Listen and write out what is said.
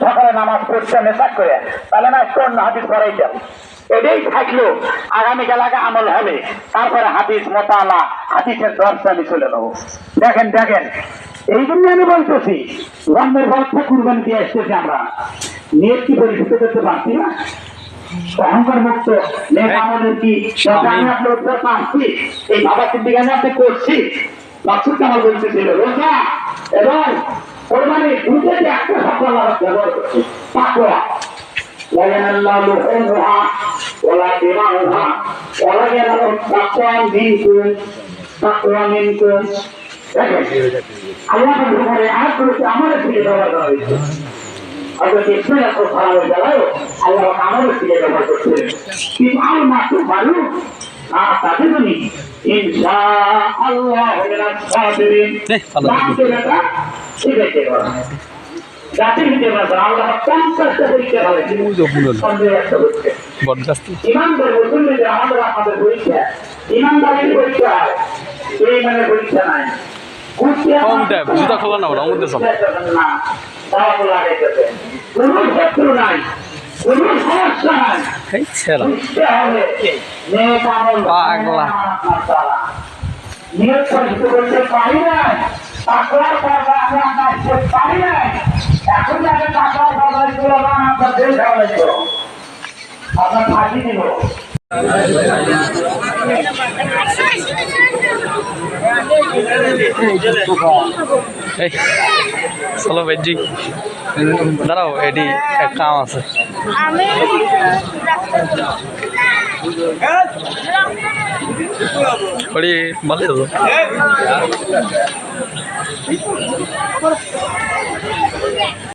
সকালে নামাজ পড়ছে মেসাক করে, তাহলে না কোন হাদিস পড়াইতাম। এটাই থাকলো আগামীকাল আগে আমল হবে, তারপরে হাদিস মোতালা হাদিসের দর্শন আমি চলে নেবো। দেখেন দেখেন, এই জন্য আমি বলতেছি ধর্মের বলতে কুরবানি দিয়ে আসতেছি আমরা, নিয়ত কি পরিশুদ্ধ করতে পারছি না? অহংকার মুক্ত নেক আমাদের কি আমি আপনার উত্তর পাচ্ছি? এই বাবা সিদ্দিকানে আপনি করছি মাসুদ কামাল বলতেছিল রোজা এবং কোরবানি দুটো যে একটা শব্দ আল্লাহ ব্যবহার করছে, তাকওয়া। لا ينال لحومها ولا دماؤها ولا ينال التقوى منكم تقوى منكم। আল্লাহ বলে আর করেছে আমাদের থেকে ব্যবহার করা হয়েছে। অথচ ইসলাম এত ভালো হয়ে গেল আল্লাহ আমাদের থেকে ব্যবহার করছে। কিন্তু আর মাত্র ভালো আর তাদের জন্য ইনশাআল্লাহ সেটাই করা জাতির ভিতরে আল্লাহ 50টা পরীক্ষা হবে। ইমানদার মুসলিমদের আমাদের আপনাদের পরীক্ষা, ইমানদারের পরীক্ষা হয়, এই মানে পরীক্ষা নাই। জুতা খোলা না ওরা মধ্যে সব কোন শত্রু নাই, কোন সমস্যা নাই। নিয়োগ পরিচিত করতে পারি না, তাকওয়ার পর্দা আমি আপনার পারি না। এখন যাকে তাকওয়ার পর্দা ছিল না আপনার দেশ হবে তো আপনার ফাঁকি দিব। চলো ভাইজি দাঁড়াও, এটি এক কাম আছে। ভালো